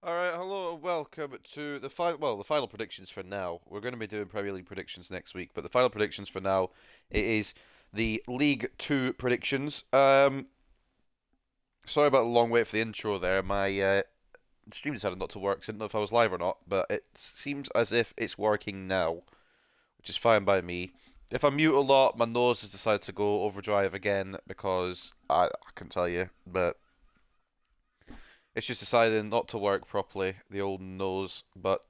Alright, hello and welcome to the final predictions for now. We're going to be doing Premier League predictions next week, but the final predictions for now, it is the League Two predictions. Sorry about the long wait for the intro there. My stream decided not to work, so I didn't know if I was live or not, but it seems as if it's working now, which is fine by me. If I mute a lot, my nose has decided to go overdrive again because I can tell you, but it's just deciding not to work properly, the old nose. But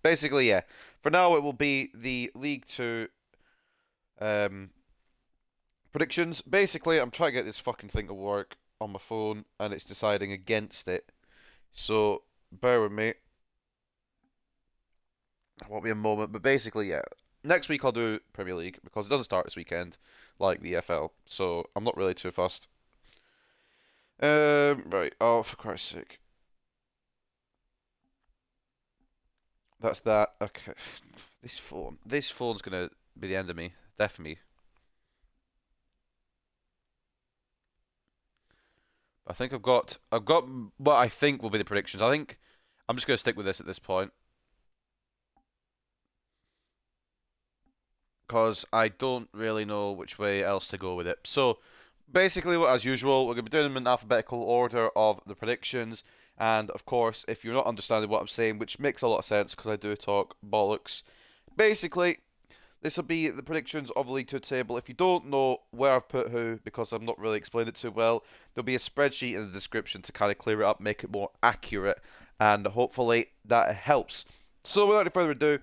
basically, yeah. For now, it will be the League Two um, predictions. Basically, I'm trying to get this fucking thing to work on my phone, and it's deciding against it. So bear with me. It won't be a moment, but basically, yeah. Next week I'll do Premier League because it doesn't start this weekend, like the EFL. So I'm not really too fussed. Right. Oh, for Christ's sake. That's that. Okay. This phone's gonna be the end of me. Death of me. I think I've got what I think will be the predictions. I think I'm just gonna stick with this at this point because I don't really know which way else to go with it. So basically, as usual, we're gonna be doing them in alphabetical order of the predictions. And of course, if you're not understanding what I'm saying, which makes a lot of sense because I do talk bollocks, basically this will be the predictions of the League Two table. If you don't know where I've put who, because I've not really explained it too well, there'll be a spreadsheet in the description to kind of clear it up, make it more accurate, and hopefully that helps. So without any further ado,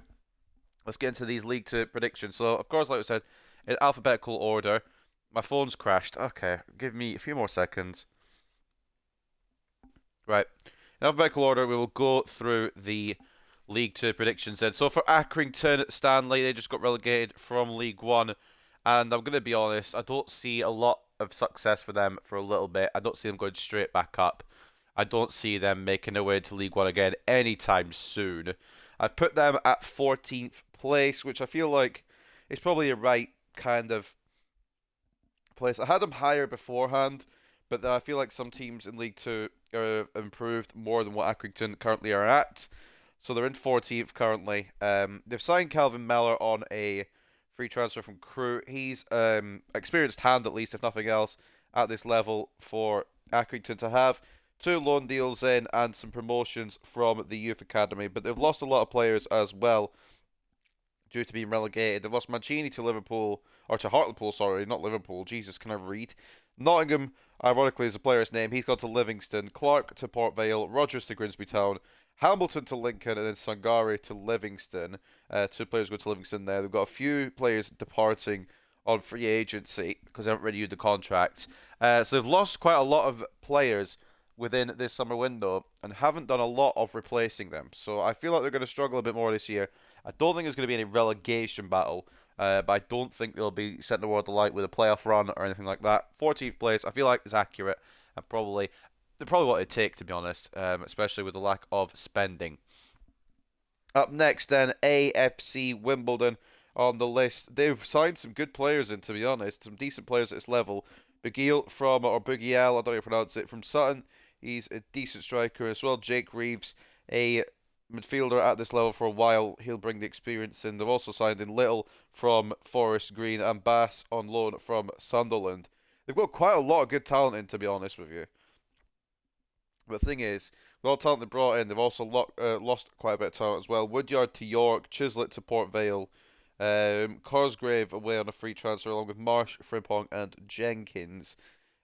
let's get into these League Two predictions. So, of course, like I said, in alphabetical order. My phone's crashed. Okay, give me a few more seconds. Right. In alphabetical order, we will go through the League Two predictions then. So for Accrington Stanley, they just got relegated from League One. And I'm going to be honest, I don't see a lot of success for them for a little bit. I don't see them going straight back up. I don't see them making their way into League One again anytime soon. I've put them at 14th place, which I feel like is probably a right kind of place. I had them higher beforehand, but then I feel like some teams in League Two are improved more than what Accrington currently are at. So they're in 14th currently. They've signed Calvin Mellor on a free transfer from Crewe. He's experienced hand, at least, if nothing else, at this level for Accrington to have. Two loan deals in and some promotions from the youth academy. But they've lost a lot of players as well due to being relegated. They've lost Mancini to Liverpool, or to Hartlepool, sorry, not Liverpool. Jesus, can I read? Nottingham, ironically, is the player's name. He's gone to Livingston. Clark to Port Vale. Rogers to Grimsby Town. Hamilton to Lincoln, and then Sangare to Livingston. Two players go to Livingston there. They've got a few players departing on free agency because they haven't renewed the contracts. So they've lost quite a lot of players within this summer window and haven't done a lot of replacing them. So I feel like they're going to struggle a bit more this year. I don't think there's going to be any relegation battle, but I don't think they'll be setting the world alight with a playoff run or anything like that. 14th place, I feel like is accurate and probably what it'd take, to be honest, especially with the lack of spending. Up next, then, AFC Wimbledon on the list. They've signed some good players in, to be honest, some decent players at this level. Bugiel from, or Bugiel, I don't know how to pronounce it, from Sutton. He's a decent striker as well. Jake Reeves, a midfielder at this level for a while. He'll bring the experience in. They've also signed in Little from Forest Green and Bass on loan from Sunderland. They've got quite a lot of good talent in, to be honest with you. But the thing is, with all the talent they brought in, they've also lost quite a bit of talent as well. Woodyard to York, Chislett to Port Vale, Cosgrave away on a free transfer along with Marsh, Frimpong and Jenkins.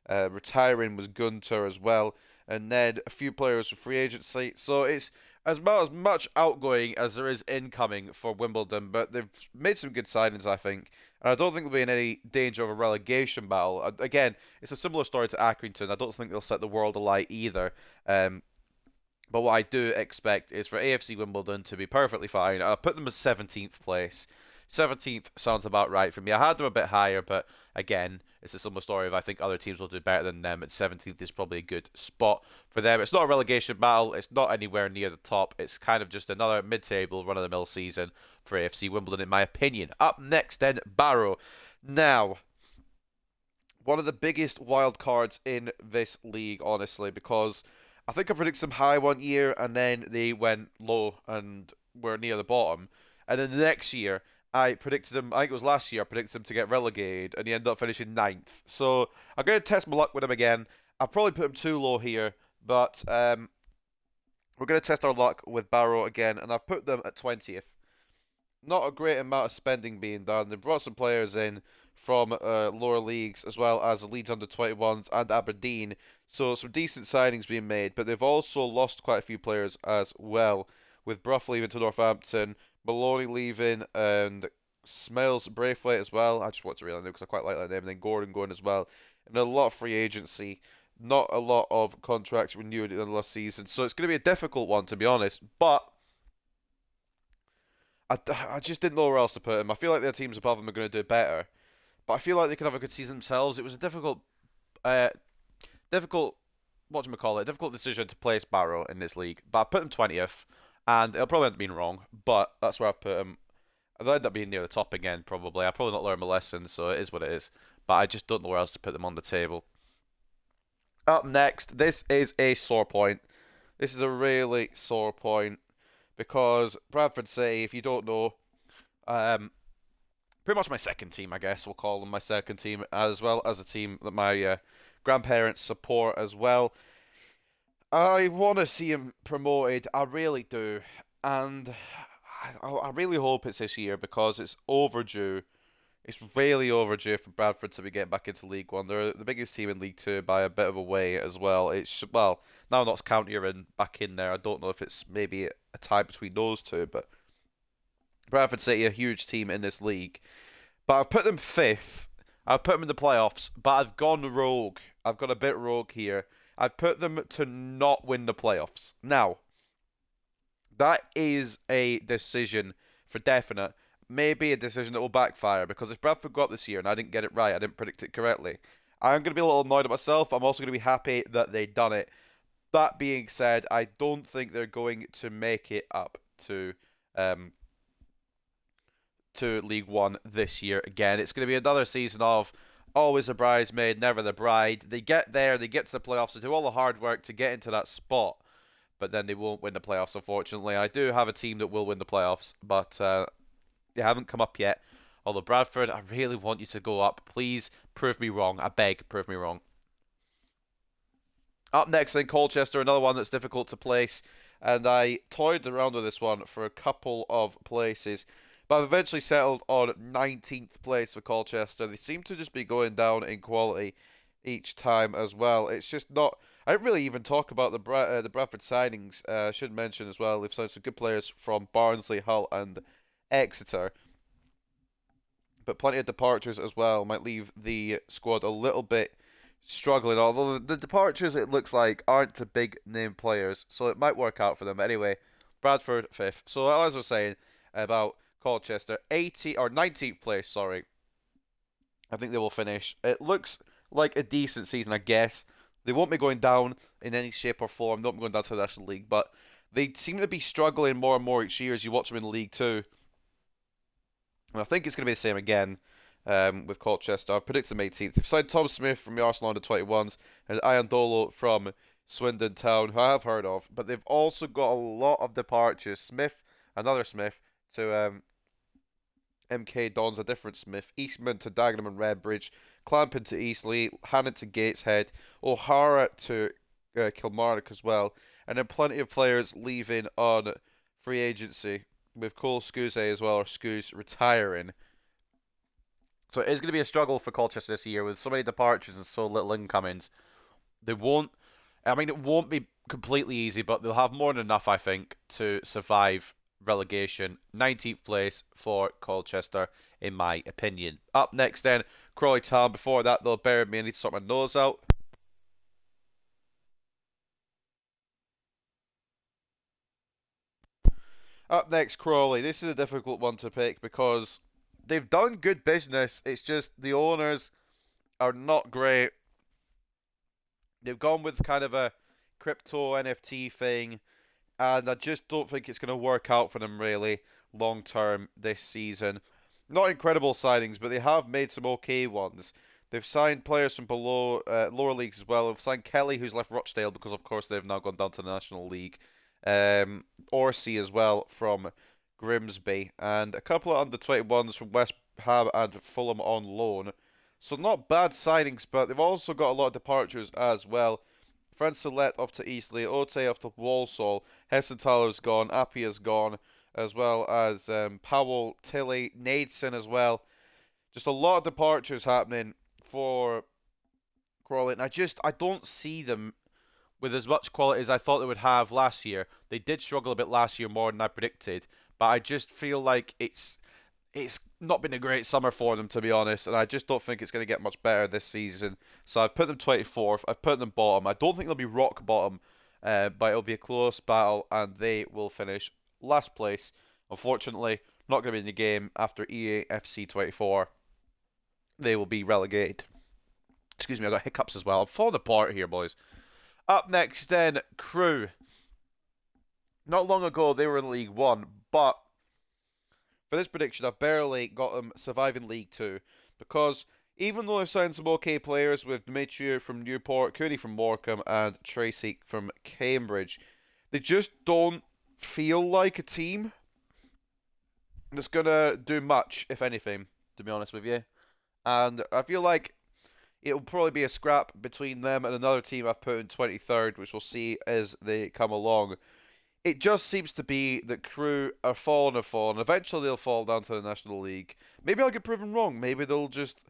Retiring was Gunter as well. And then a few players for free agency. So it's as much outgoing as there is incoming for Wimbledon, but they've made some good signings, I think. And I don't think they'll be in any danger of a relegation battle. Again, it's a similar story to Accrington. I don't think they'll set the world alight either. But what I do expect is for AFC Wimbledon to be perfectly fine. I'll put them as 17th place. 17th sounds about right for me. I had them a bit higher, but again, it's a similar story of I think other teams will do better than them. At 17th is probably a good spot for them. It's not a relegation battle. It's not anywhere near the top. It's kind of just another mid-table, run-of-the-mill season for AFC Wimbledon, in my opinion. Up next, then, Barrow. Now, one of the biggest wild cards in this league, honestly, because I think I predicted them high one year, and then they went low and were near the bottom. And then the next year, I predicted them. I think it was last year. I predicted them to get relegated, and he ended up finishing ninth. So I'm going to test my luck with him again. I'll probably put him too low here, but we're going to test our luck with Barrow again, and I've put them at 20th. Not a great amount of spending being done. They've brought some players in from lower leagues, as well as the Leeds under 21s and Aberdeen. So some decent signings being made, but they've also lost quite a few players as well, with Brough leaving to Northampton, Maloney leaving, and Smails Braithwaite as well. I just want to really know because I quite like that name. And then Gordon going as well. And a lot of free agency. Not a lot of contracts renewed in the last season. So it's going to be a difficult one, to be honest. But I just didn't know where else to put them. I feel like their teams above them are going to do better. But I feel like they could have a good season themselves. It was a difficult, whatchamacallit, difficult decision to place Barrow in this league. But I put them 20th, and it'll probably end up being wrong, but that's where I've put them. They'll end up being near the top again, probably. I've probably not learned my lesson, so it is what it is. But I just don't know where else to put them on the table. Up next, this is a sore point. This is a really sore point, because Bradford City, if you don't know, pretty much my second team, I guess. We'll call them my second team, as well as a team that my grandparents support as well. I want to see him promoted. I really do. And I really hope it's this year because it's overdue. It's really overdue for Bradford to be getting back into League One. They're the biggest team in League Two by a bit of a way as well. Well, now Notts County are back in there. I don't know if it's maybe a tie between those two, but Bradford City, a huge team in this league. But I've put them fifth. I've put them in the playoffs, but I've gone rogue. I've gone a bit rogue here. I've put them to not win the playoffs. Now, that is a decision for definite. Maybe a decision that will backfire, because if Bradford go up this year and I didn't get it right, I didn't predict it correctly, I'm going to be a little annoyed at myself. I'm also going to be happy that they done it. That being said, I don't think they're going to make it up to League One this year again. It's going to be another season of always a bridesmaid, never the bride. They get there, they get to the playoffs, they do all the hard work to get into that spot, but then they won't win the playoffs, unfortunately. I do have a team that will win the playoffs, but they haven't come up yet. Although Bradford, I really want you to go up. Please prove me wrong. I beg, prove me wrong. Up next then, Colchester, another one that's difficult to place. And I toyed around with this one for a couple of places. But I've eventually settled on 19th place for Colchester. They seem to just be going down in quality each time as well. It's just not... I didn't really even talk about the Bradford signings. I should mention as well, they've signed some good players from Barnsley, Hull and Exeter. But plenty of departures as well might leave the squad a little bit struggling. Although the departures, it looks like, aren't to big name players, so it might work out for them. But anyway, Bradford 5th. So as I was saying about Colchester, 19th place, sorry. I think they will finish. It looks like a decent season, I guess. They won't be going down in any shape or form. They won't be going down to the National League, but they seem to be struggling more and more each year as you watch them in League Two. And I think it's going to be the same again with Colchester. I've predicted them 18th. They've signed Tom Smith from the Arsenal under-21s and Ian Dolo from Swindon Town, who I have heard of. But they've also got a lot of departures. Another Smith, to MK Dons, a different Smith. Eastman to Dagenham and Redbridge. Clampin to Eastleigh. Hannon to Gateshead. O'Hara to Kilmarnock as well. And then plenty of players leaving on free agency, with Cole Scouse as well, or Scouse retiring. So it is going to be a struggle for Colchester this year with so many departures and so little incomings. It won't be completely easy, but they'll have more than enough, I think, to survive relegation. 19th place for Colchester, in my opinion. Up next then, Crawley Town. Before that, though, bear with me, I need to sort my nose out. Up next, Crawley. This is a difficult one to pick because they've done good business. It's just the owners are not great. They've gone with kind of a crypto NFT thing, and I just don't think it's going to work out for them really long term this season. Not incredible signings, but they have made some okay ones. They've signed players from below lower leagues as well. They've signed Kelly, who's left Rochdale because, of course, they've now gone down to the National League. Orsi as well from Grimsby, and a couple of under 21s from West Ham and Fulham on loan. So not bad signings, but they've also got a lot of departures as well. Francelette off to Eastleigh, Ote off to Walsall, Hessenthaler's gone, Appia's gone, as well as Powell, Tilly, Nadeson as well. Just a lot of departures happening for Crawley, and I don't see them with as much quality as I thought they would have last year. They did struggle a bit last year more than I predicted, but I just feel like it's not been a great summer for them, to be honest, and I just don't think it's going to get much better this season. So I've put them 24th. I've put them bottom. I don't think they'll be rock bottom, but it'll be a close battle, and they will finish last place. Unfortunately, not going to be in the game after EAFC 24. They will be relegated. Excuse me, I got hiccups as well. I'm falling apart here, boys. Up next, then, Crewe. Not long ago, they were in League One, but for this prediction, I've barely got them surviving League Two, because even though I've signed some okay players with Demetriou from Newport, Cooney from Morecambe, and Tracy from Cambridge, they just don't feel like a team that's going to do much, if anything, to be honest with you. And I feel like it'll probably be a scrap between them and another team I've put in 23rd, which we'll see as they come along. It just seems to be that Crewe are falling. Eventually they'll fall down to the National League. Maybe I'll get proven wrong. Maybe they'll just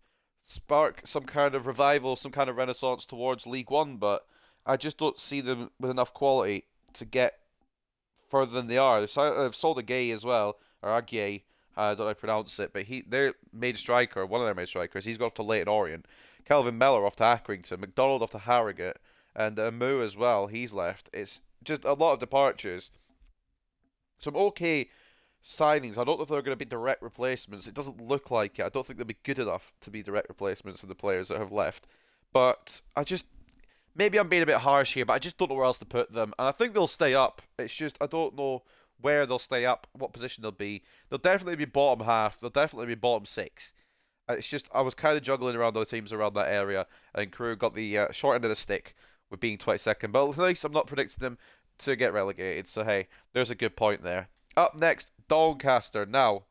spark some kind of revival, some kind of renaissance towards League One, but I just don't see them with enough quality to get further than they are. They've sold a Gay as well, or Aguier, I don't know how to pronounce it, but their main striker, one of their main strikers, he's gone off to Leyton Orient. Kelvin Miller off to Accrington, McDonald off to Harrogate, and Moo as well, he's left. It's just a lot of departures. Some okay signings. I don't know if they're going to be direct replacements. It doesn't look like it. I don't think they'll be good enough to be direct replacements of the players that have left. But maybe I'm being a bit harsh here, but I just don't know where else to put them. And I think they'll stay up. It's just, I don't know where they'll stay up, what position they'll be. They'll definitely be bottom half. They'll definitely be bottom six. It's just, I was kind of juggling around those teams around that area, and Crewe got the short end of the stick with being 22nd. But at least I'm not predicting them to get relegated. So, hey, there's a good point there. Up next, Doncaster. Now,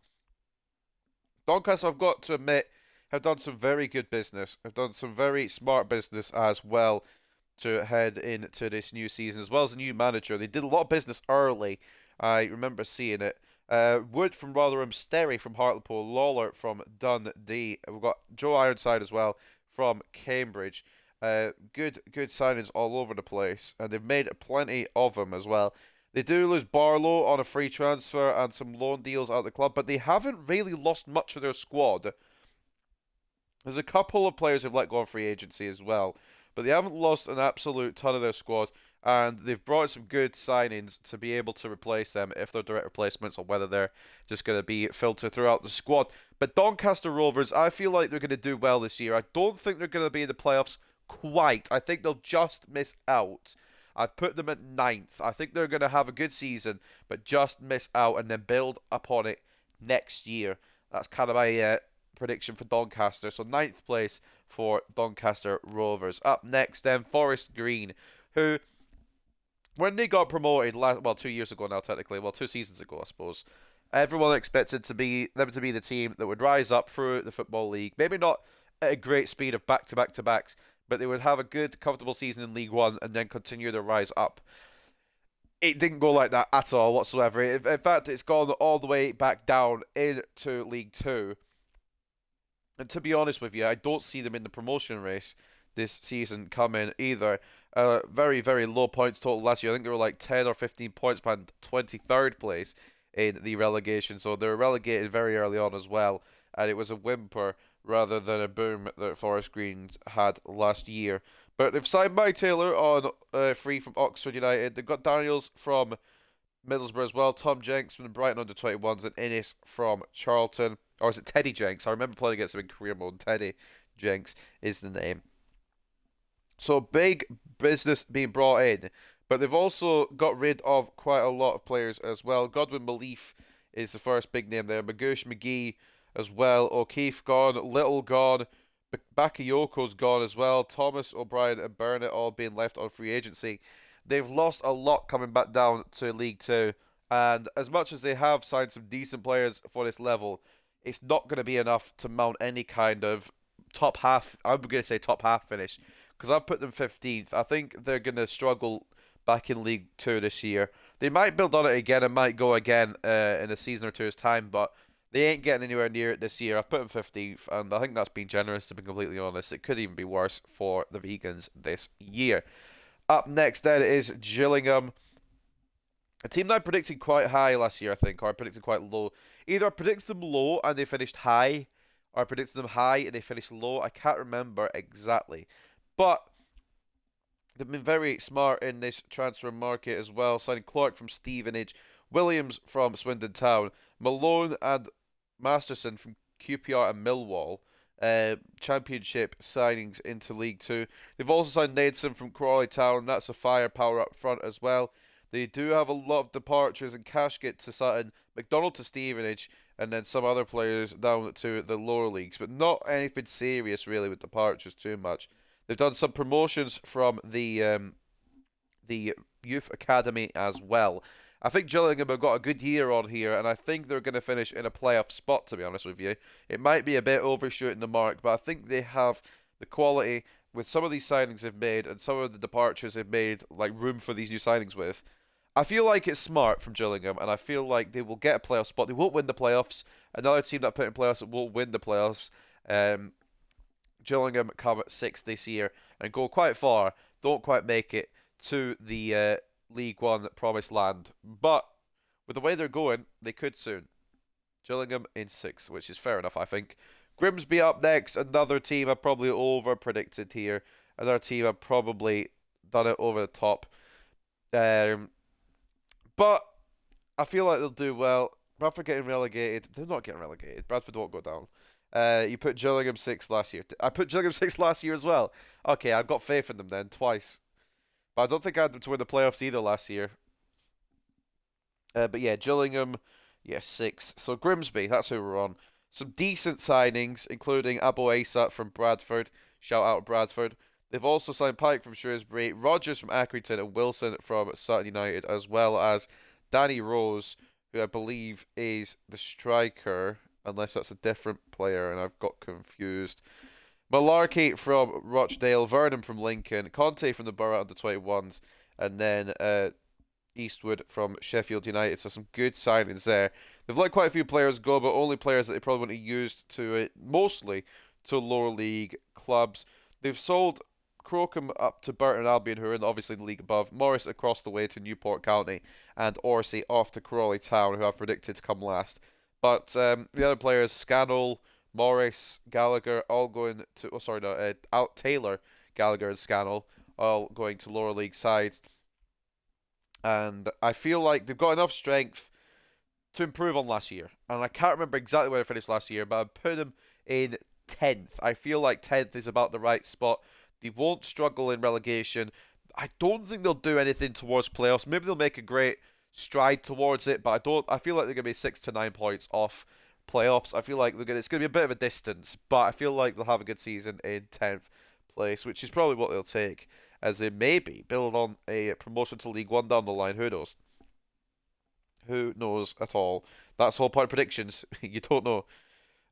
Doncaster, I've got to admit, have done some very good business. Have done some very smart business as well to head into this new season, as well as a new manager. They did a lot of business early. I remember seeing it. Wood from Rotherham, Sterry from Hartlepool, Lawler from Dundee. We've got Joe Ironside as well from Cambridge. Good signings all over the place, and they've made plenty of them as well. They do lose Barlow on a free transfer and some loan deals out of the club, but they haven't really lost much of their squad. There's a couple of players who've let go on free agency as well, but they haven't lost an absolute ton of their squad, and they've brought some good signings to be able to replace them if they're direct replacements or whether they're just going to be filtered throughout the squad. But Doncaster Rovers, I feel like they're going to do well this year. I don't think they're going to be in the playoffs quite. I think they'll just miss out. I've put them at 9th. I think they're going to have a good season, but just miss out and then build upon it next year. That's kind of my prediction for Doncaster. So 9th place for Doncaster Rovers. Up next then, Forest Green, who, when they got promoted, 2 years ago now technically, 2 seasons ago I suppose, everyone expected them to be the team that would rise up through the Football League. Maybe not at a great speed of back-to-back-to-backs, but they would have a good, comfortable season in League One and then continue their rise up. It didn't go like that at all whatsoever. In fact, it's gone all the way back down into League Two. And to be honest with you, I don't see them in the promotion race this season coming either. Very, very low points total last year. I think they were like 10 or 15 points behind 23rd place in the relegation. So they were relegated very early on as well. And it was a whimper rather than a boom that Forest Green had last year. But they've signed Mike Taylor on free from Oxford United. They've got Daniels from Middlesbrough as well, Tom Jenks from the Brighton under-21s, and Innes from Charlton. Or is it Teddy Jenks? I remember playing against him in career mode. Teddy Jenks is the name. So big business being brought in. But they've also got rid of quite a lot of players as well. Godwin Belief is the first big name there. Magoosh McGee as well. O'Keefe gone. Little gone. Bakayoko's gone as well. Thomas, O'Brien, and Burnett all being left on free agency. They've lost a lot coming back down to League Two, and as much as they have signed some decent players for this level, it's not going to be enough to mount any kind of top half. I'm going to say top half finish because I've put them 15th. I think they're going to struggle back in League Two this year. They might build on it again and might go again in a season or two's time, but they ain't getting anywhere near it this year. I've put them 15th, and I think that's being generous, to be completely honest. It could even be worse for the Vegans this year. Up next, then, is Gillingham. A team that I predicted quite high last year, I think, or I predicted quite low. Either I predicted them low and they finished high, or I predicted them high and they finished low. I can't remember exactly. But they've been very smart in this transfer market as well, signing Clark from Stevenage, Williams from Swindon Town, Malone and Masterson from QPR and Millwall. Championship signings into League Two. They've also signed Nadeson from Crawley Town. That's a firepower up front as well. They do have a lot of departures, and Cashgate to Sutton, McDonald to Stevenage, and then some other players down to the lower leagues, but not anything serious really with departures too much. They've done some promotions from the youth academy as well. I think Gillingham have got a good year on here, and I think they're going to finish in a playoff spot, to be honest with you. It might be a bit overshooting the mark, but I think they have the quality with some of these signings they've made and some of the departures they've made, like room for these new signings with. I feel like it's smart from Gillingham, and I feel like they will get a playoff spot. They won't win the playoffs. Another team that put in playoffs won't win the playoffs. Gillingham come at 6th this year and go quite far. Don't quite make it to the League One promised land, but with the way they're going, they could soon. Gillingham in 6th, which is fair enough, I think. Grimsby up next, another team I've probably over predicted here. Another team I've probably done it over the top. But I feel like they'll do well. Bradford getting relegated. They're not getting relegated. Bradford won't go down. You put Gillingham 6th last year. I put Gillingham 6th last year as well. Okay, I've got faith in them then, twice. But I don't think I had them to win the playoffs either last year. But yeah, Gillingham, yeah, 6th. So Grimsby, that's who we're on. Some decent signings, including Abo Asat from Bradford. Shout out Bradford. They've also signed Pike from Shrewsbury, Rogers from Accrington, and Wilson from Sutton United, as well as Danny Rose, who I believe is the striker, unless that's a different player and I've got confused. Malarkey from Rochdale, Vernon from Lincoln, Conte from the Borough under 21s, and then Eastwood from Sheffield United. So some good signings there. They've let quite a few players go, but only players that they probably want to use to mostly to lower league clubs. They've sold Crocombe up to Burton Albion, who are obviously in the league above. Morris across the way to Newport County, and Orsi off to Crawley Town, who I've predicted to come last. But the other players, Scannell, Morris, Gallagher, all going to... Oh, sorry, no. Taylor, Gallagher, and Scannell, all going to lower league sides. And I feel like they've got enough strength to improve on last year. And I can't remember exactly where I finished last year, but I put them in 10th. I feel like 10th is about the right spot. They won't struggle in relegation. I don't think they'll do anything towards playoffs. Maybe they'll make a great stride towards it, but I feel like they're going to be 6 to 9 points off playoffs. I feel like it's going to be a bit of a distance, but I feel like they'll have a good season in 10th place, which is probably what they'll take, as they maybe build on a promotion to League One down the line. Who knows? Who knows at all? That's the whole point of predictions. You don't know.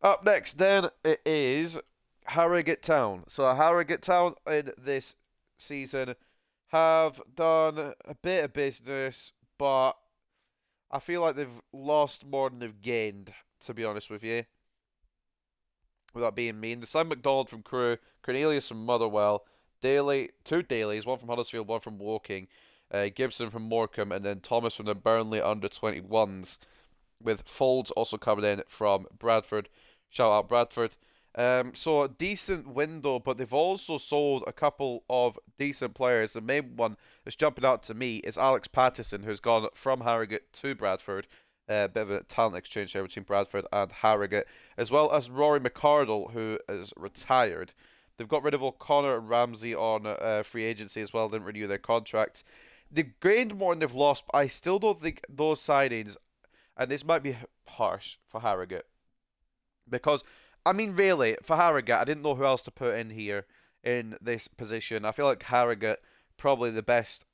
Up next, then, it is Harrogate Town. So Harrogate Town in this season have done a bit of business, but I feel like they've lost more than they've gained, to be honest with you. Without being mean. The Sam McDonald from Crewe, Cornelius from Motherwell, Daly, two Dailies, one from Huddersfield, one from Woking, Gibson from Morecambe, and then Thomas from the Burnley under-21s, with Folds also coming in from Bradford. Shout out Bradford. So a decent window, but they've also sold a couple of decent players. The main one that's jumping out to me is Alex Patterson, who's gone from Harrogate to Bradford. A bit of a talent exchange there between Bradford and Harrogate, as well as Rory McCardle, who is retired. They've got rid of O'Connor and Ramsey on free agency as well, didn't renew their contracts. They've gained more than they've lost, but I still don't think those signings, and this might be harsh for Harrogate, because I mean, really, for Harrogate, I didn't know who else to put in here in this position. I feel like Harrogate probably the best.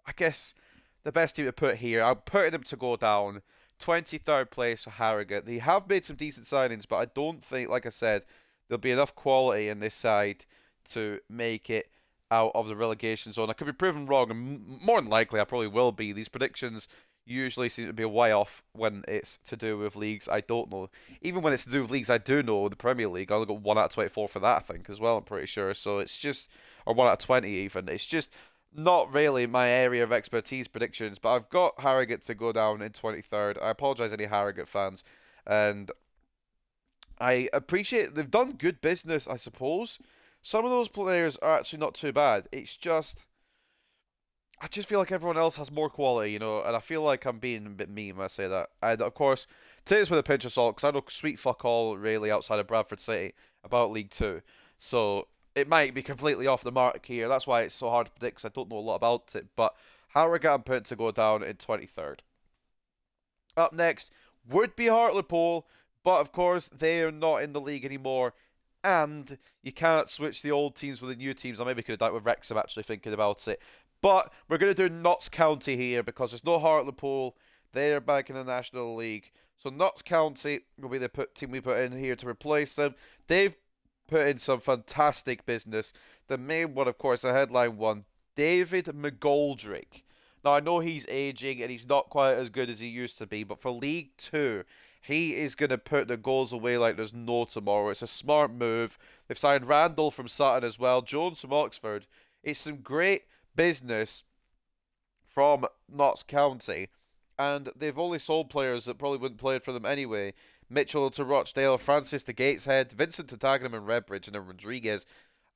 I guess the best team to put here. I'm putting them to go down. 23rd place for Harrogate. They have made some decent signings, but I don't think, like I said, there'll be enough quality in this side to make it out of the relegation zone. I could be proven wrong, and more than likely I probably will be. These predictions usually seem to be way off when it's to do with leagues I don't know. Even when it's to do with leagues I do know, the Premier League, I only got 1 out of 24 for that, I think, as well, I'm pretty sure. So it's just, or 1 out of 20 even. It's just not really my area of expertise predictions, but I've got Harrogate to go down in 23rd. I apologise, any Harrogate fans. And I appreciate they've done good business, I suppose. Some of those players are actually not too bad. It's just, I just feel like everyone else has more quality, and I feel like I'm being a bit mean when I say that. And of course, take this with a pinch of salt, because I know sweet fuck all, really, outside of Bradford City about League Two. So it might be completely off the mark here. That's why it's so hard to predict, 'cause I don't know a lot about it. But Harrogate I'm putting to go down in 23rd. Up next would be Hartlepool, but of course they are not in the league anymore, and you can't switch the old teams with the new teams. I maybe could have done it with Wrexham, actually thinking about it. But we're going to do Notts County here because there's no Hartlepool. They're back in the National League. So Notts County will be the team we put in here to replace them. They've put in some fantastic business. The main one, of course, the headline one, David McGoldrick. Now, I know he's aging and he's not quite as good as he used to be, but for League Two, he is going to put the goals away like there's no tomorrow. It's a smart move. They've signed Randall from Sutton as well, Jones from Oxford. It's some great business from Notts County, and they've only sold players that probably wouldn't play for them anyway. Mitchell to Rochdale, Francis to Gateshead, Vincent to Dagenham and Redbridge, and then Rodriguez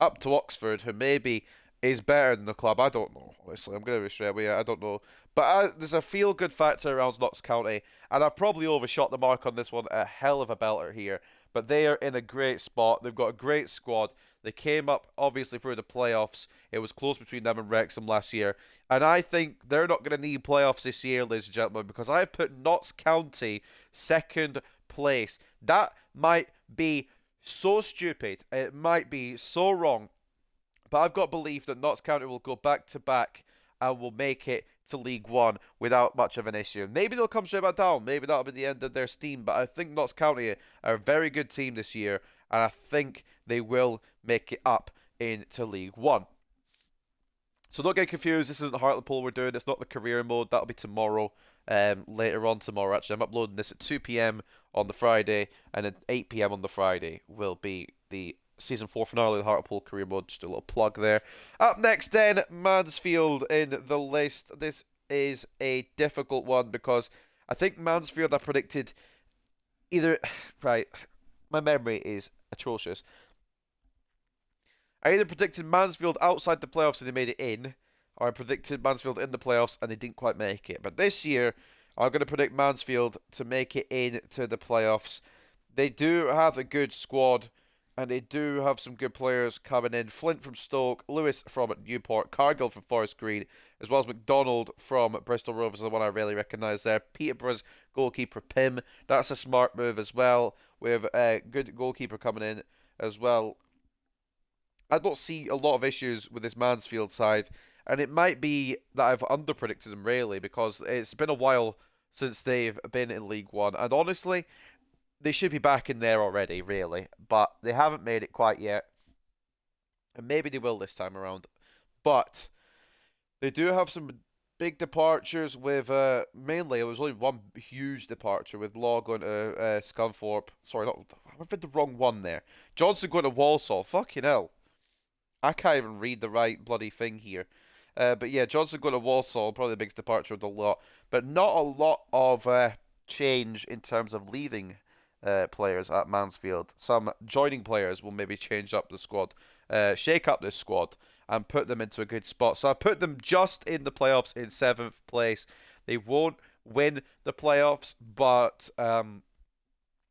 up to Oxford, who maybe is better than the club. I don't know, honestly. I'm going to be straight away. I don't know. But there's a feel-good factor around Notts County, and I've probably overshot the mark on this one. A hell of a belter here. But they are in a great spot. They've got a great squad. They came up, obviously, through the playoffs. It was close between them and Wrexham last year. And I think they're not going to need playoffs this year, ladies and gentlemen, because I've put Notts County second place. That might be so stupid. It might be so wrong. But I've got belief that Notts County will go back to back and will make it to League One without much of an issue. Maybe they'll come straight back down. Maybe that'll be the end of their steam. But I think Notts County are a very good team this year, and I think they will make it up into League One. So don't get confused. This isn't Hartlepool we're doing. It's not the career mode. That'll be tomorrow. Later on tomorrow, actually. I'm uploading this at 2 p.m. on the Friday, and at 8 p.m. on the Friday will be the Season 4 finale of the Hartlepool career mode. Just a little plug there. Up next then, Mansfield in the list. This is a difficult one because I think Mansfield I predicted either... Right, my memory is atrocious. I either predicted Mansfield outside the playoffs and they made it in, or I predicted Mansfield in the playoffs and they didn't quite make it. But this year, I'm going to predict Mansfield to make it into the playoffs. They do have a good squad, and they do have some good players coming in. Flint from Stoke, Lewis from Newport, Cargill from Forest Green, as well as McDonald from Bristol Rovers, the one I really recognise there. Peterborough's goalkeeper Pym, that's a smart move as well. We have a good goalkeeper coming in as well. I don't see a lot of issues with this Mansfield side, and it might be that I've underpredicted them really, because it's been a while since they've been in League One, and honestly, they should be back in there already, really. But they haven't made it quite yet. And maybe they will this time around. But they do have some big departures with, mainly, it was only one huge departure with Law going to Scunthorpe. Sorry, I've read the wrong one there. Johnson going to Walsall. Fucking hell. I can't even read the right bloody thing here. But yeah, Johnson going to Walsall, probably the biggest departure of the lot. But not a lot of change in terms of leaving players at Mansfield. Some joining players will maybe change up the squad, shake up this squad, and put them into a good spot. So I've put them just in the playoffs in 7th place. They won't win the playoffs, but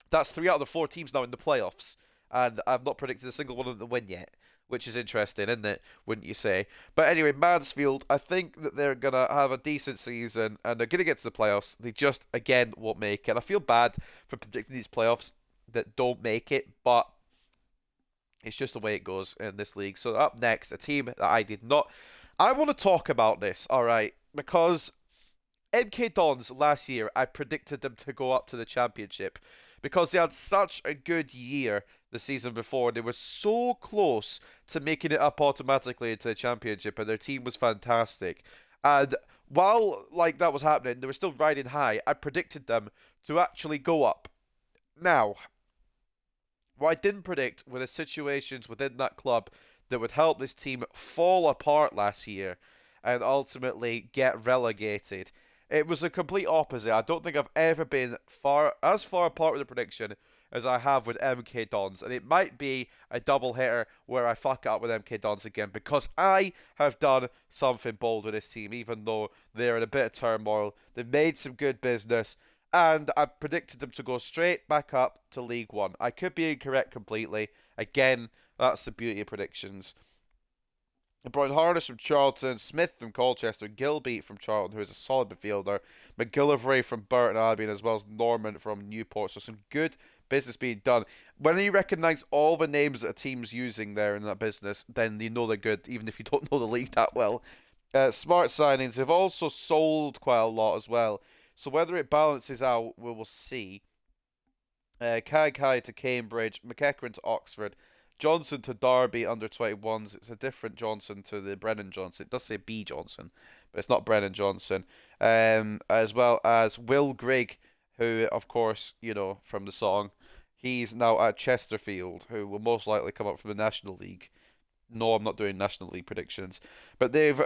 that's 3 out of the 4 teams now in the playoffs, and I've not predicted a single one of them to win yet, which is interesting, isn't it? Wouldn't you say? But anyway, Mansfield, I think that they're going to have a decent season and they're going to get to the playoffs. They just, again, won't make it. I feel bad for predicting these playoffs that don't make it, but it's just the way it goes in this league. So up next, a team that I did not. I want to talk about this, all right, because MK Dons last year, I predicted them to go up to the championship because they had such a good year the season before. They were so close to making it up automatically into the championship, and their team was fantastic. And while like that was happening, they were still riding high. I predicted them to actually go up. Now, what I didn't predict were the situations within that club that would help this team fall apart last year and ultimately get relegated. It was a complete opposite. I don't think I've ever been as far apart with a prediction as I have with MK Dons, and it might be a double hitter where I fuck up with MK Dons again because I have done something bold with this team, even though they're in a bit of turmoil. They've made some good business, and I predicted them to go straight back up to League One. I could be incorrect completely. Again, that's the beauty of predictions. Brian Harness from Charlton, Smith from Colchester, Gilby from Charlton, who is a solid midfielder, McGillivray from Burton Albion, as well as Norman from Newport. So some good business being done. When you recognise all the names that a team's using there in that business, then you know they're good, even if you don't know the league that well. Smart signings. They've also sold quite a lot as well. So whether it balances out, we will see. Kai to Cambridge, McEachran to Oxford, Johnson to Derby under 21s. It's a different Johnson to the Brennan Johnson. It does say B Johnson, but it's not Brennan Johnson. As well as Will Grigg, who, of course, you know, from the song, he's now at Chesterfield, who will most likely come up from the National League. No, I'm not doing National League predictions. But they've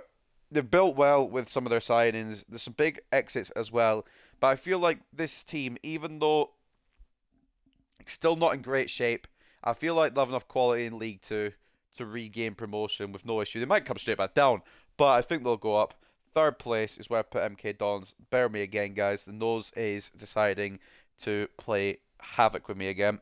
built well with some of their signings. There's some big exits as well. But I feel like this team, even though it's still not in great shape, I feel like they have enough quality in League Two to regain promotion with no issue. They might come straight back down, but I think they'll go up. Third place is where I put MK Dons. Bear me again, guys. The nose is deciding to play havoc with me again.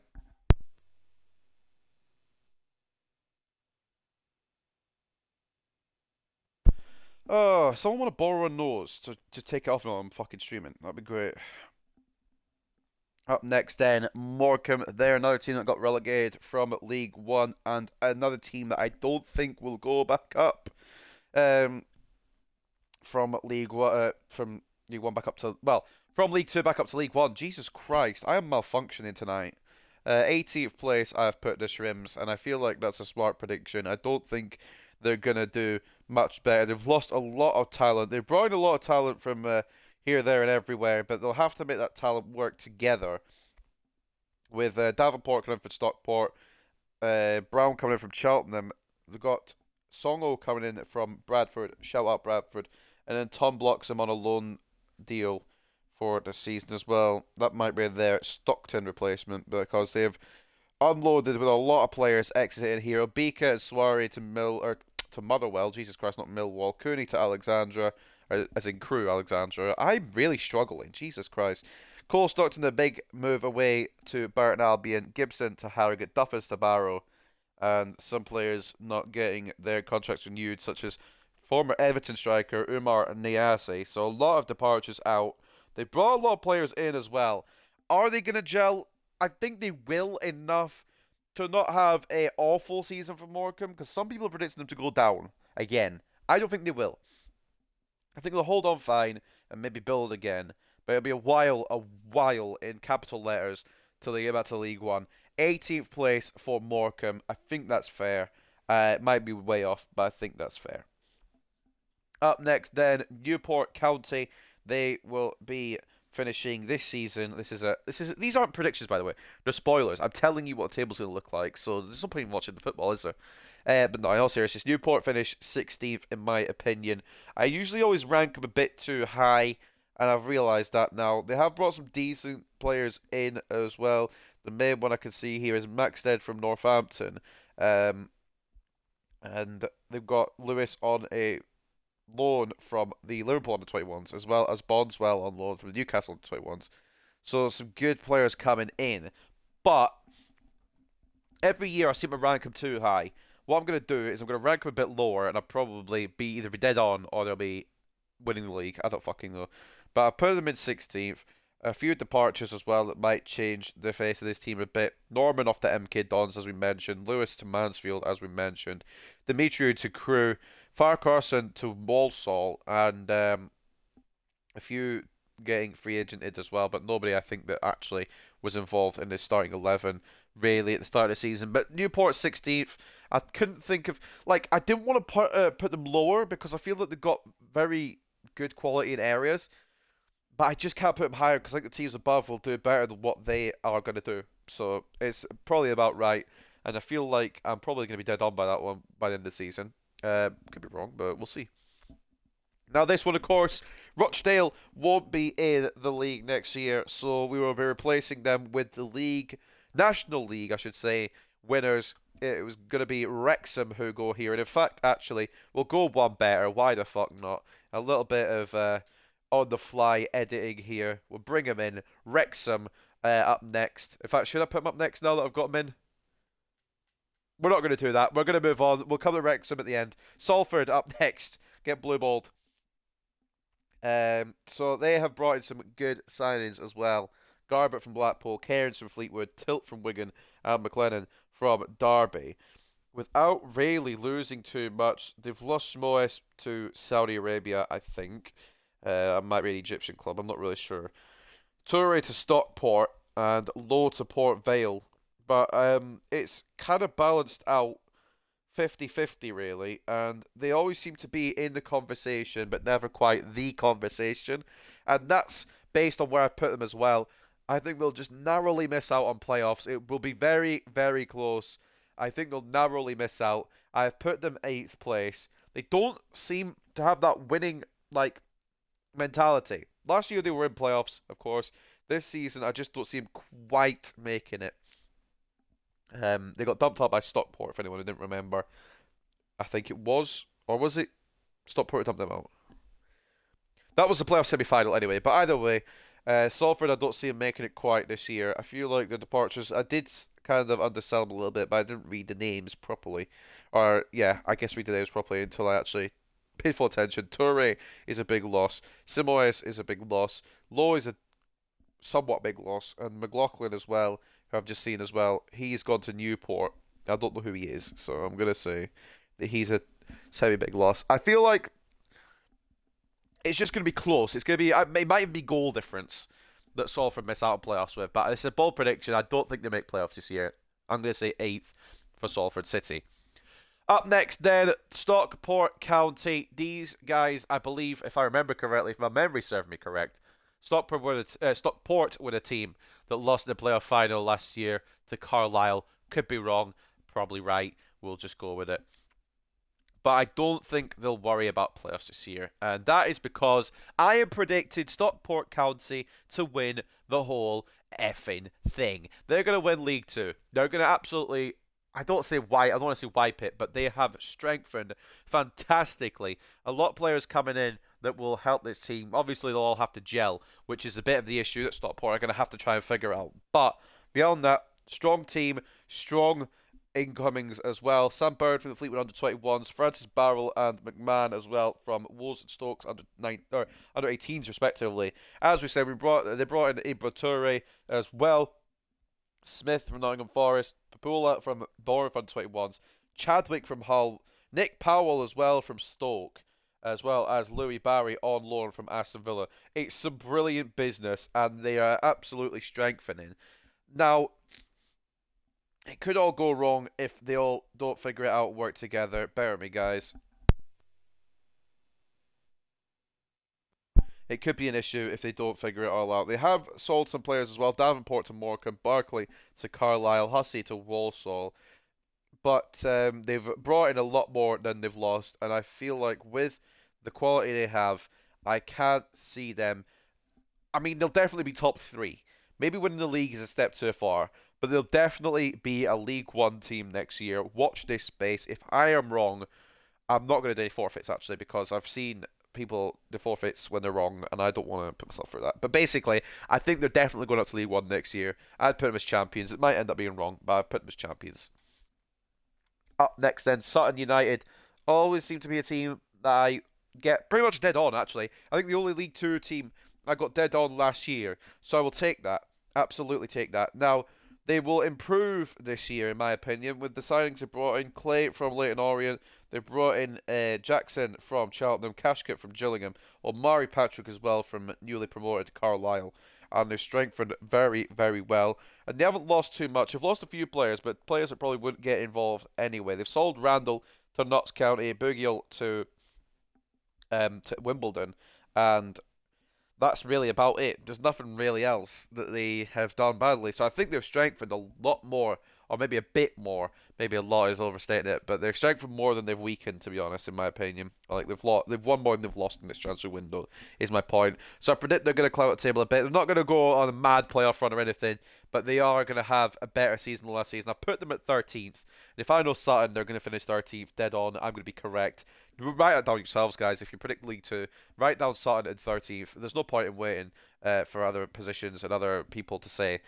Oh, someone want to borrow a nose to take it off while I'm fucking streaming. That'd be great. Up next, then, Morecambe. They're another team that got relegated from League One, and another team that I don't think will go back up. From League One back up to from League Two back up to League One. Jesus Christ, I am malfunctioning tonight. 18th place, I've put the Shrims, and I feel like that's a smart prediction. I don't think they're gonna do much better. They've lost a lot of talent. They've brought in a lot of talent from here, there, and everywhere, but they'll have to make that talent work together. With Davenport coming from Stockport, Brown coming in from Cheltenham, they've got Songo coming in from Bradford. Shout out Bradford, and then Tom Bloxham on a loan deal for the season as well. That might be their Stockton replacement because they've unloaded with a lot of players exiting here. Obika and Soiree to Motherwell. Jesus Christ, not Millwall. Cooney to Alexandra, as in Crew Alexandra. I'm really struggling. Jesus Christ. Cole Stockton, a big move away to Burton Albion. Gibson to Harrogate. Duffers to Barrow. And some players not getting their contracts renewed, such as former Everton striker Umar Niasse. So a lot of departures out. They brought a lot of players in as well. Are they going to gel? I think they will enough to not have a awful season for Morecambe, because some people are predicting them to go down again. I don't think they will. I think they'll hold on fine and maybe build again. But it'll be a while in capital letters till they get back to League One. 18th place for Morecambe. I think that's fair. It might be way off, but I think that's fair. Up next, then, Newport County. They will be finishing this season. These aren't predictions, by the way. They're spoilers. I'm telling you what the table's going to look like. So there's no point in watching the football, is there? But no, in all seriousness, Newport finished 16th in my opinion. I usually always rank them a bit too high, and I've realised that now. They have brought some decent players in as well. The main one I can see here is Maxted from Northampton. And they've got Lewis on a loan from the Liverpool under 21s, as well as Bondswell on loan from the Newcastle under 21s. So some good players coming in. But every year I seem to rank them too high. What I'm going to do is I'm going to rank them a bit lower, and I'll probably either be dead on or they'll be winning the league. I don't fucking know. But I put them in 16th. A few departures as well that might change the face of this team a bit. Norman off to MK Dons, as we mentioned. Lewis to Mansfield, as we mentioned. Demetriou to Crewe. Farquharson to Walsall. And a few getting free agented as well, but nobody I think that actually was involved in the starting 11 really at the start of the season. But Newport 16th, I couldn't think of, like, I didn't want to put them lower because I feel that they've got very good quality in areas, but I just can't put them higher because I think the teams above will do better than what they are going to do. So it's probably about right, and I feel like I'm probably going to be dead on by that one by the end of the season. Could be wrong, but we'll see. Now, this one, of course, Rochdale won't be in the league next year, so we will be replacing them with the league, National League, I should say, winners. It was going to be Wrexham who go here, and in fact, actually, we'll go one better. Why the fuck not? A little bit of on-the-fly editing here. We'll bring them in. Wrexham up next. In fact, should I put them up next now that I've got them in? We're not going to do that. We're going to move on. We'll cover Wrexham at the end. Salford up next. Get blue-balled. So they have brought in some good signings as well. Garbett from Blackpool, Cairns from Fleetwood, Tilt from Wigan, and McLennan from Derby. Without really losing too much, they've lost Moes to Saudi Arabia, I think. It might be an Egyptian club, I'm not really sure. Toure to Stockport and Lowe to Port Vale. But it's kind of balanced out 50-50 really, and they always seem to be in the conversation but never quite the conversation, and that's based on where I put them as well. I think they'll just narrowly miss out on playoffs. It will be very, very close. I think they'll narrowly miss out. I've put them 8th place. They don't seem to have that winning mentality. Last year they were in playoffs, of course. This season I just don't see them quite making it. They got dumped out by Stockport, if anyone who didn't remember. I think it was, or was it Stockport who dumped them out? That was the playoff semi-final anyway, but either way, Salford, I don't see them making it quite this year. I feel like the departures, I did kind of undersell them a little bit, but I didn't read the names properly. Or, yeah, I guess read the names properly until I actually paid full attention. Toure is a big loss. Simoes is a big loss. Lowe is a somewhat big loss. And McLaughlin as well, who I've just seen as well, he's gone to Newport. I don't know who he is, so I'm going to say that he's a semi-big loss. I feel like it's just going to be close. It's going to be, it might even be goal difference that Salford miss out on playoffs with, but it's a bold prediction. I don't think they make playoffs this year. I'm going to say 8th for Salford City. Up next then, Stockport County. These guys, I believe, if I remember correctly, if my memory served me correct, Stockport were a team that lost in the playoff final last year to Carlisle. Could be wrong, probably right. We'll just go with it. But I don't think they'll worry about playoffs this year. And that is because I have predicted Stockport County to win the whole effing thing. They're going to win League Two. They're going to absolutely, I don't want to say wipe it, but they have strengthened fantastically. A lot of players coming in that will help this team. Obviously, they'll all have to gel, which is a bit of the issue that Stockport are going to have to try and figure out. But beyond that, strong team, strong incomings as well. Sam Bird from the Fleetwood under-21s, Francis Barrell and McMahon as well from Wolves and Stokes under-18s respectively. As we said, they brought in Ibra Toure as well. Smith from Nottingham Forest, Papula from Bournemouth under-21s, Chadwick from Hull, Nick Powell as well from Stoke, as well as Louis Barry on loan from Aston Villa. It's some brilliant business, and they are absolutely strengthening. Now, it could all go wrong if they all don't figure it out, work together. Bear with me, guys. It could be an issue if they don't figure it all out. They have sold some players as well. Davenport to Morecambe, Barkley to Carlisle, Hussey to Walsall. But they've brought in a lot more than they've lost. And I feel like with the quality they have, I can't see them. I mean, they'll definitely be top 3. Maybe winning the league is a step too far. But they'll definitely be a League One team next year. Watch this space. If I am wrong, I'm not going to do any forfeits, actually, because I've seen people do forfeits when they're wrong, and I don't want to put myself through that. But basically, I think they're definitely going up to League One next year. I'd put them as champions. It might end up being wrong, but I've put them as champions. Up next, then, Sutton United. Always seem to be a team that I get pretty much dead on, actually. I think the only League Two team I got dead on last year, so I will take that. Absolutely take that. Now, they will improve this year, in my opinion, with the signings they brought in Clay from Leyton Orient. They brought in Jackson from Cheltenham, Cashkit from Gillingham, Omari Patrick as well from newly promoted Carlisle. And they're strengthened very, very well. And they haven't lost too much. They've lost a few players, but players that probably wouldn't get involved anyway. They've sold Randall to Notts County, Bougiel to Wimbledon, and that's really about it. There's nothing really else that they have done badly. So I think they've strengthened a lot more, or maybe a bit more. Maybe a lot is overstating it, but they've strengthened more than they've weakened, to be honest, in my opinion. Like they've won more than they've lost in this transfer window, is my point. So I predict they're going to clout the table a bit. They're not going to go on a mad playoff run or anything, but they are going to have a better season than last season. I put them at 13th. And if I know Sutton, they're going to finish 13th, dead on. I'm going to be correct. Write it down yourselves, guys. If you predict League Two, write down Sutton at 13th. There's no point in waiting for other positions and other people to say.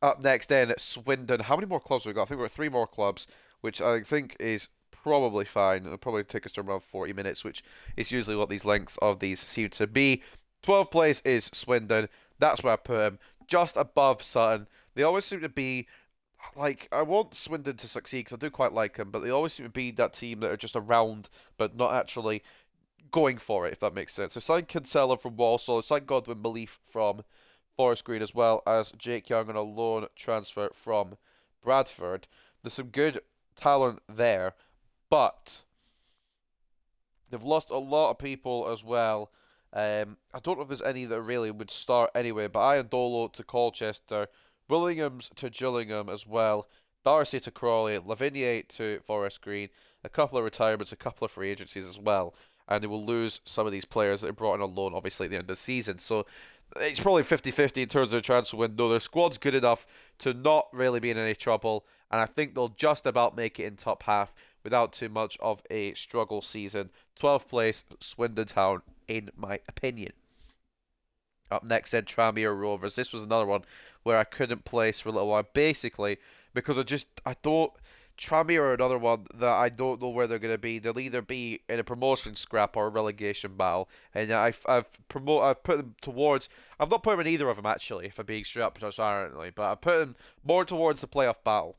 Up next, then, Swindon. How many more clubs have we got? I think we've got 3 more clubs, which I think is probably fine. It'll probably take us to around 40 minutes, which is usually what these lengths of these seem to be. 12th place is Swindon. That's where I put them. Just above Sutton. They always seem to be, like, I want Swindon to succeed because I do quite like them, but they always seem to be that team that are just around, but not actually going for it, if that makes sense. It's signed Kinsella from Walsall. It's signed Godwin Belief from Forest Green, as well as Jake Young on a loan transfer from Bradford. There's some good talent there, but they've lost a lot of people as well. I don't know if there's any that really would start anyway, but Iandolo to Colchester, Williams to Gillingham as well, Darcy to Crawley, Lavigne to Forest Green, a couple of retirements, a couple of free agencies as well, and they will lose some of these players that they brought in on loan, obviously, at the end of the season. So it's probably 50-50 in terms of the transfer window. Their squad's good enough to not really be in any trouble, and I think they'll just about make it in top half without too much of a struggle season. 12th place, Swindon Town, in my opinion. Up next, then, Tranmere Rovers. This was another one where I couldn't place for a little while, basically because I don't. Tranmere are another one that I don't know where they're going to be. They'll either be in a promotion scrap or a relegation battle, and I've put them towards. I'm not putting them in either of them, actually, if I'm being straight up transparently, but I put them more towards the playoff battle.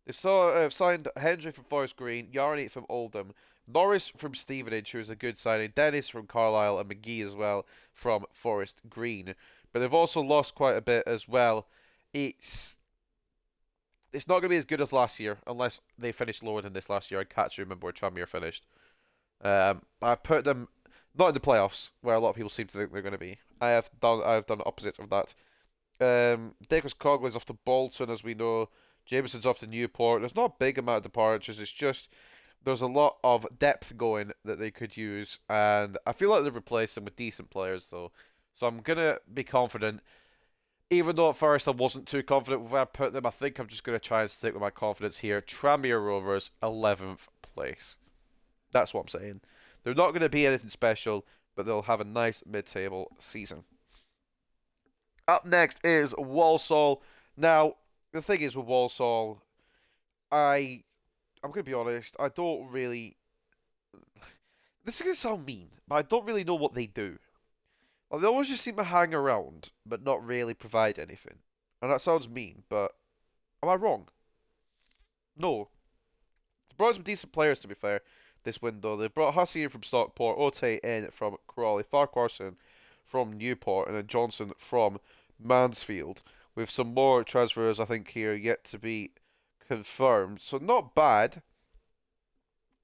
They've signed Hendry from Forest Green, Yarney from Oldham, Norris from Stevenage, who's a good signing, Dennis from Carlisle, and McGee as well from Forest Green. But they've also lost quite a bit as well. It's not going to be as good as last year, unless they finished lower than this last year. I can't remember where Tranmere finished. I put them not in the playoffs, where a lot of people seem to think they're going to be. I have done the opposite of that. Dacus Cogley's off to Bolton, as we know. Jameson's off to Newport. There's not a big amount of departures. It's just there's a lot of depth going that they could use, and I feel like they've replaced them with decent players, though. So I'm gonna be confident. Even though at first I wasn't too confident with where I put them, I think I'm just going to try and stick with my confidence here. Tranmere Rovers, 11th place. That's what I'm saying. They're not going to be anything special, but they'll have a nice mid-table season. Up next is Walsall. Now, the thing is with Walsall, I'm going to be honest, I don't really. This is going to sound mean, but I don't really know what they do. Well, they always just seem to hang around, but not really provide anything. And that sounds mean, but am I wrong? No. They brought some decent players, to be fair, this window. They brought Hussey in from Stockport, Ote in from Crawley, Farquharson from Newport, and then Johnson from Mansfield. With some more transfers, I think, here yet to be confirmed. So not bad.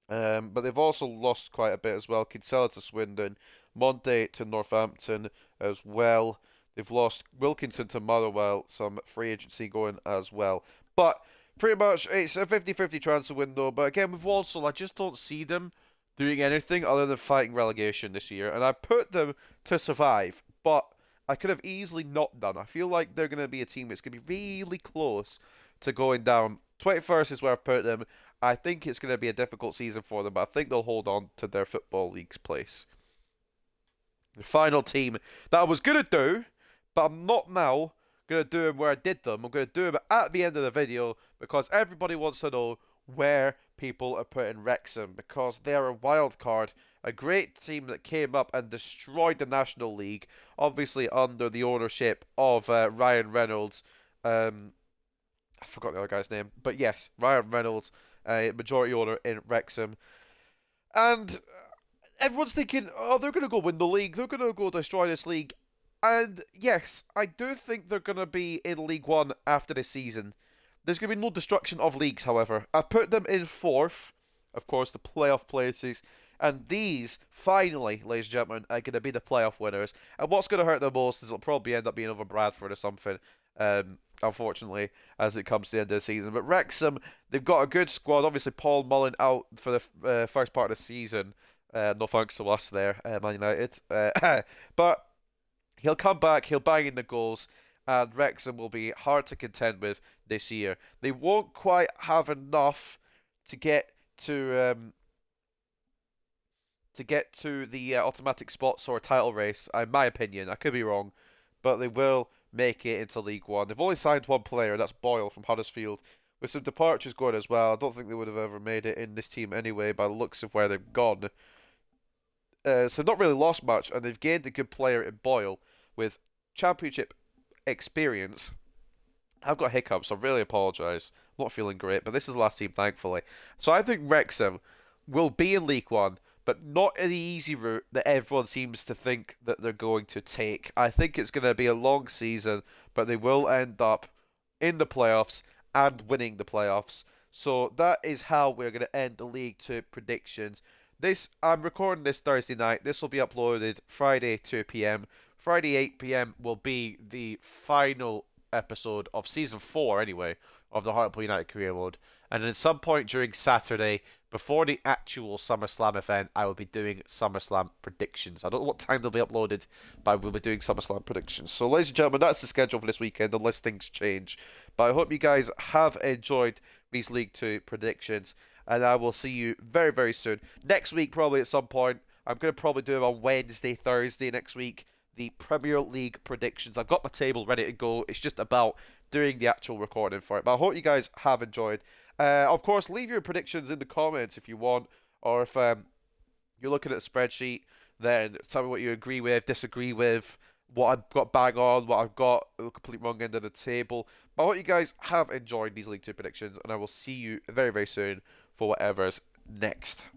But they've also lost quite a bit as well. Kinsella to Swindon, Monte to Northampton as well. They've lost Wilkinson to Motherwell, some free agency going as well. But pretty much it's a 50-50 transfer window. But again, with Walsall, I just don't see them doing anything other than fighting relegation this year. And I put them to survive, but I could have easily not done. I feel like they're going to be a team that's going to be really close to going down. 21st is where I've put them. I think it's going to be a difficult season for them, but I think they'll hold on to their Football League's place. The final team that I was going to do, but I'm not now going to do them where I did them. I'm going to do them at the end of the video because everybody wants to know where people are putting Wrexham because they're a wild card A great team that came up and destroyed the National League, obviously under the ownership of Ryan Reynolds. I forgot the other guy's name, but yes, Ryan Reynolds, majority owner in Wrexham. And everyone's thinking, oh, they're going to go win the league. They're going to go destroy this league. And yes, I do think they're going to be in League One after this season. There's going to be no destruction of leagues, however. I've put them in fourth, of course, the playoff places. And these, finally, ladies and gentlemen, are going to be the playoff winners. And what's going to hurt the most is it'll probably end up being over Bradford or something, unfortunately, as it comes to the end of the season. But Wrexham, they've got a good squad. Obviously, Paul Mullen out for the first part of the season. No thanks to us there, Man United. But he'll come back, he'll bang in the goals, and Wrexham will be hard to contend with this year. They won't quite have enough to get to the automatic spots or title race, in my opinion. I could be wrong, but they will make it into League One. They've only signed one player, that's Boyle from Huddersfield. With some departures going as well, I don't think they would have ever made it in this team anyway, by the looks of where they've gone. So not really lost much, and they've gained a good player in Boyle with championship experience. I've got hiccups, I really apologise. I'm not feeling great, but this is the last team, thankfully. So I think Wrexham will be in League One, but not in the easy route that everyone seems to think that they're going to take. I think it's going to be a long season, but they will end up in the playoffs and winning the playoffs. So that is how we're going to end the League Two predictions. I'm recording this Thursday night. This will be uploaded Friday 2 p.m. Friday 8 p.m. will be the final episode of season 4 anyway of the Hartlepool United Career Mode. And then at some point during Saturday, before the actual SummerSlam event, I will be doing SummerSlam predictions. I don't know what time they'll be uploaded, but I will be doing SummerSlam predictions. So ladies and gentlemen, that's the schedule for this weekend unless things change. But I hope you guys have enjoyed these League 2 predictions. And I will see you very, very soon. Next week, probably at some point. I'm going to probably do it on Wednesday, Thursday next week. The Premier League predictions. I've got my table ready to go. It's just about doing the actual recording for it. But I hope you guys have enjoyed. Of course, leave your predictions in the comments if you want. Or if you're looking at a spreadsheet, then tell me what you agree with, disagree with, what I've got bang on, what I've got the complete wrong end of the table. But I hope you guys have enjoyed these League 2 predictions. And I will see you very, very soon for whatever's next.